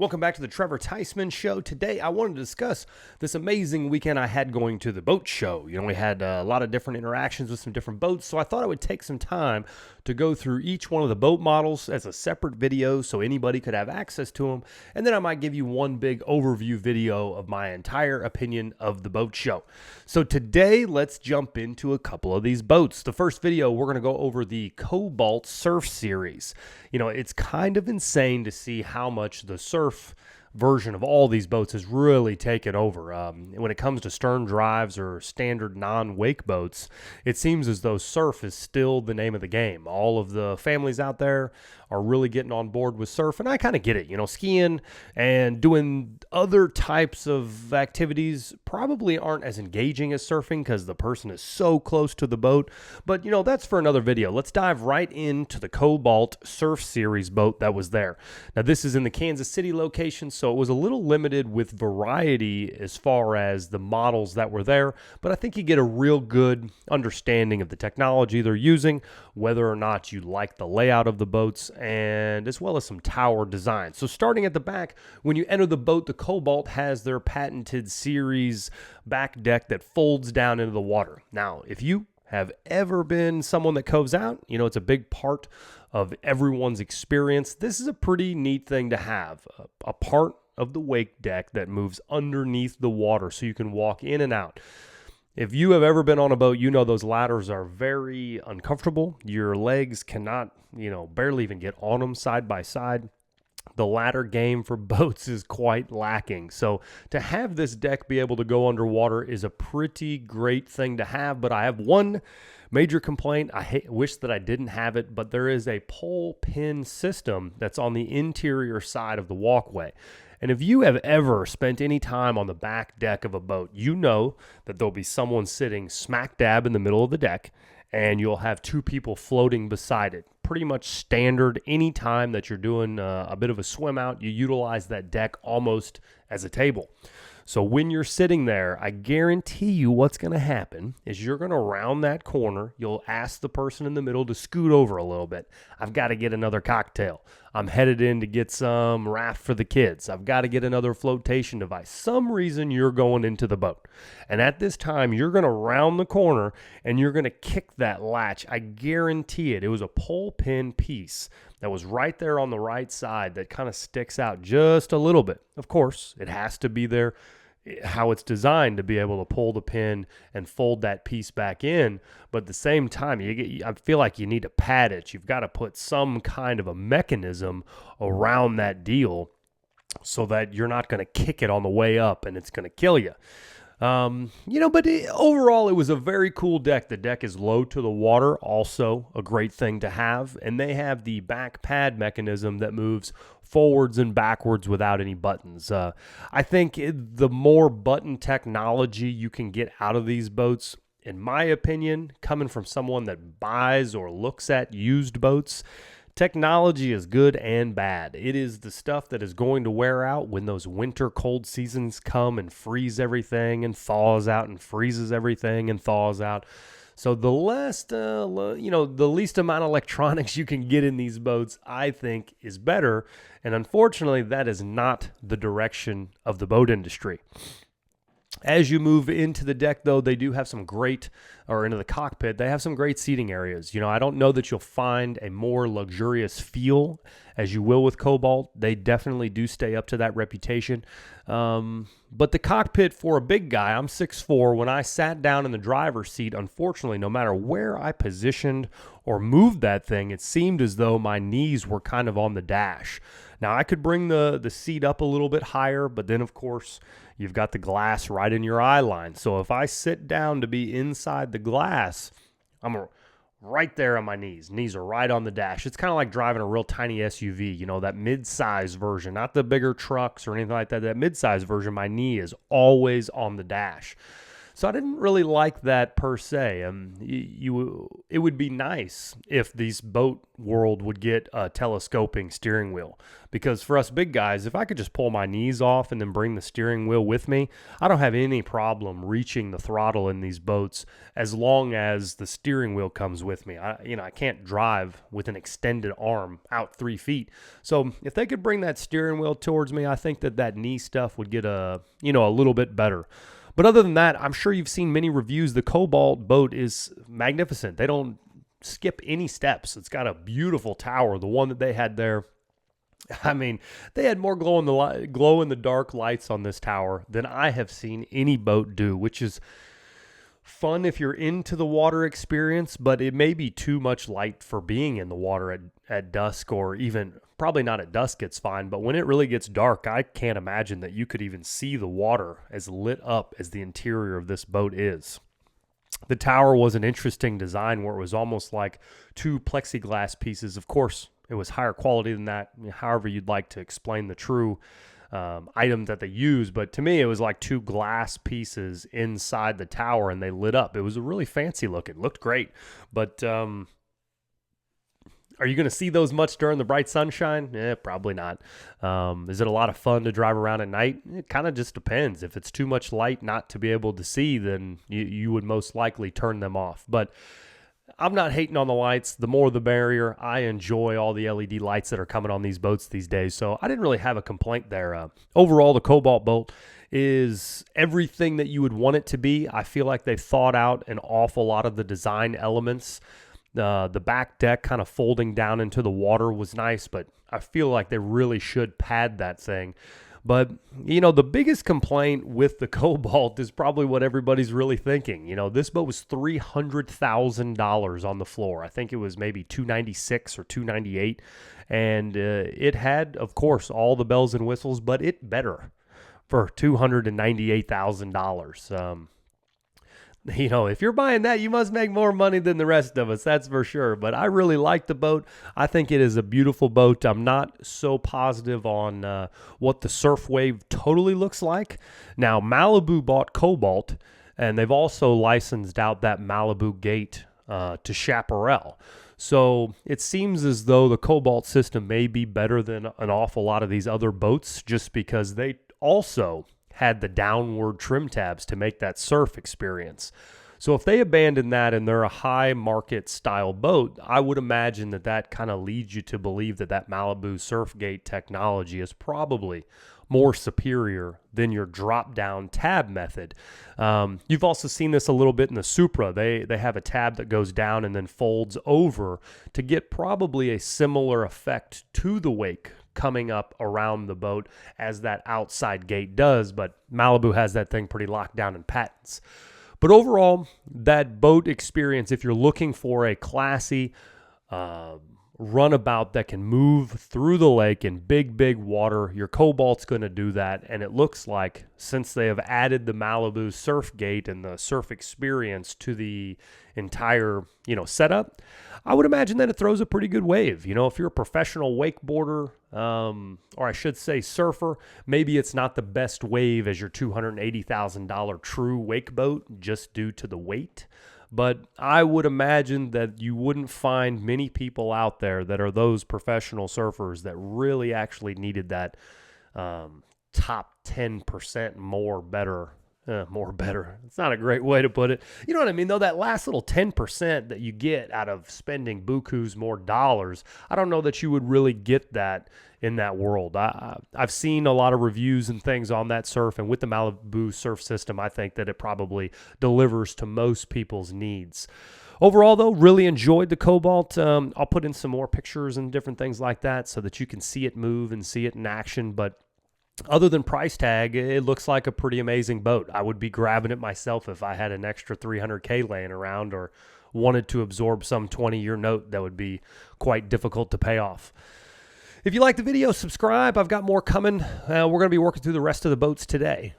Welcome back to the Trevor Theismann Show. Today, I wanted to discuss this amazing weekend I had going to the boat show. We had a lot of different interactions with some different boats, so I thought I would take some time to go through each one of the boat models as a separate video so anybody could have access to them, and then I might give you one big overview video of my entire opinion of the boat show. So today, let's jump into a couple of these boats. The first video, we're going to go over the Cobalt Surf Series. It's kind of insane to see how much the surf version of all these boats has really taken over. When it comes to stern drives or standard non-wake boats, it seems as though surf is still the name of the game. All of the families out there are really getting on board with surf, and I kind of get it. Skiing and doing other types of activities probably aren't as engaging as surfing because the person is so close to the boat, but that's for another video. Let's dive right into the Cobalt Surf Series boat that was there. Now, this is in the Kansas City location, so it was a little limited with variety as far as the models that were there, but I think you get a real good understanding of the technology they're using, whether or not you like the layout of the boats, and as well as some tower design. So starting at the back, when you enter the boat, the Cobalt has their patented series back deck that folds down into the water. Now, if you have ever been someone that coves out, it's a big part of everyone's experience. This is a pretty neat thing to have, a part of the wake deck that moves underneath the water so you can walk in and out. If you have ever been on a boat, those ladders are very uncomfortable. Your legs cannot, barely even get on them side by side. The ladder game for boats is quite lacking. So to have this deck be able to go underwater is a pretty great thing to have. But I have one major complaint. I wish that I didn't have it, but there is a pole pin system that's on the interior side of the walkway. And if you have ever spent any time on the back deck of a boat, you know that there'll be someone sitting smack dab in the middle of the deck, and you'll have two people floating beside it. Pretty much standard. Any time that you're doing a bit of a swim out, you utilize that deck almost as a table. So when you're sitting there, I guarantee you what's going to happen is you're going to round that corner. You'll ask the person in the middle to scoot over a little bit. I've got to get another cocktail. I'm headed in to get some raft for the kids. I've got to get another flotation device. Some reason you're going into the boat. And at this time, you're going to round the corner and you're going to kick that latch. I guarantee it. It was a pole pin piece that was right there on the right side that kind of sticks out just a little bit. Of course, it has to be there how it's designed to be able to pull the pin and fold that piece back in. But at the same time, I feel like you need to pad it. You've got to put some kind of a mechanism around that deal so that you're not going to kick it on the way up and it's going to kill you. But overall, it was a very cool deck. The deck is low to the water, also a great thing to have. And they have the back pad mechanism that moves forwards and backwards without any buttons. I think the more button technology you can get out of these boats, in my opinion, coming from someone that buys or looks at used boats, technology is good and bad. It is the stuff that is going to wear out when those winter cold seasons come and freeze everything and thaws out and freezes everything and thaws out. So the least amount of electronics you can get in these boats, I think, is better. And unfortunately, that is not the direction of the boat industry. As you move into the deck, though, they do have some great, or into the cockpit, they have some great seating areas. I don't know that you'll find a more luxurious feel as you will with Cobalt. They definitely do stay up to that reputation. But the cockpit for a big guy, I'm 6'4", when I sat down in the driver's seat, unfortunately, no matter where I positioned or moved that thing, it seemed as though my knees were kind of on the dash. Now, I could bring the seat up a little bit higher, but then, of course, you've got the glass right in your eye line. So if I sit down to be inside the glass, I'm right there on my knees. Knees are right on the dash. It's kind of like driving a real tiny SUV, that mid-size version, not the bigger trucks or anything like that. That mid-size version, my knee is always on the dash. So I didn't really like that per se. It would be nice if these boat world would get a telescoping steering wheel, because for us big guys, if I could just pull my knees off and then bring the steering wheel with me, I don't have any problem reaching the throttle in these boats as long as the steering wheel comes with me. I can't drive with an extended arm out 3 feet. So if they could bring that steering wheel towards me, I think that knee stuff would get a little bit better. But other than that, I'm sure you've seen many reviews. The Cobalt boat is magnificent. They don't skip any steps. It's got a beautiful tower. The one that they had there, I mean, they had more glow in the dark lights on this tower than I have seen any boat do, which is fun if you're into the water experience, but it may be too much light for being in the water at dusk, or even probably not at dusk, it's fine. But when it really gets dark, I can't imagine that you could even see the water as lit up as the interior of this boat is. The tower was an interesting design where it was almost like two plexiglass pieces. Of course, it was higher quality than that, however you'd like to explain the true item that they use. But to me, it was like two glass pieces inside the tower, and they lit up. It was a really fancy looking. Looked great. But are you going to see those much during the bright sunshine? Probably not. Is it a lot of fun to drive around at night? It kind of just depends. If it's too much light not to be able to see, then you would most likely turn them off. But I'm not hating on the lights. The more the merrier. I enjoy all the LED lights that are coming on these boats these days, so I didn't really have a complaint there. Overall, the Cobalt boat is everything that you would want it to be. I feel like they thought out an awful lot of the design elements. The back deck kind of folding down into the water was nice, but I feel like they really should pad that thing. But, the biggest complaint with the Cobalt is probably what everybody's really thinking. This boat was $300,000 on the floor. I think it was maybe $296 or $298. And it had, of course, all the bells and whistles, but it better for $298,000. If you're buying that, you must make more money than the rest of us, that's for sure. But I really like the boat. I think it is a beautiful boat. I'm not so positive on what the surf wave totally looks like. Now, Malibu bought Cobalt, and they've also licensed out that Malibu gate to Chaparral. So it seems as though the Cobalt system may be better than an awful lot of these other boats, just because they also had the downward trim tabs to make that surf experience. So if they abandon that and they're a high market style boat, I would imagine that kind of leads you to believe that Malibu Surfgate technology is probably more superior than your drop down tab method. You've also seen this a little bit in the Supra. They have a tab that goes down and then folds over to get probably a similar effect to the wake coming up around the boat as that outside gate does, but Malibu has that thing pretty locked down in patents. But overall, that boat experience, if you're looking for a classy runabout that can move through the lake in big water, your Cobalt's going to do that. And it looks like, since they have added the Malibu surf gate and the surf experience to the entire setup, I would imagine that it throws a pretty good wave. If you're a professional wakeboarder, or I should say surfer, maybe it's not the best wave as your $280,000 true wake boat just due to the weight. But I would imagine that you wouldn't find many people out there that are those professional surfers that really actually needed that top 10% more better. It's not a great way to put it. You know what I mean, though? That last little 10% that you get out of spending bukus more dollars, I don't know that you would really get that in that world. I've seen a lot of reviews and things on that surf, and with the Malibu surf system, I think that it probably delivers to most people's needs. Overall, though, really enjoyed the Cobalt. I'll put in some more pictures and different things like that so that you can see it move and see it in action, but other than price tag, it looks like a pretty amazing boat. I would be grabbing it myself if I had an extra $300K laying around or wanted to absorb some 20-year note that would be quite difficult to pay off. If you like the video, subscribe. I've got more coming. We're going to be working through the rest of the boats today.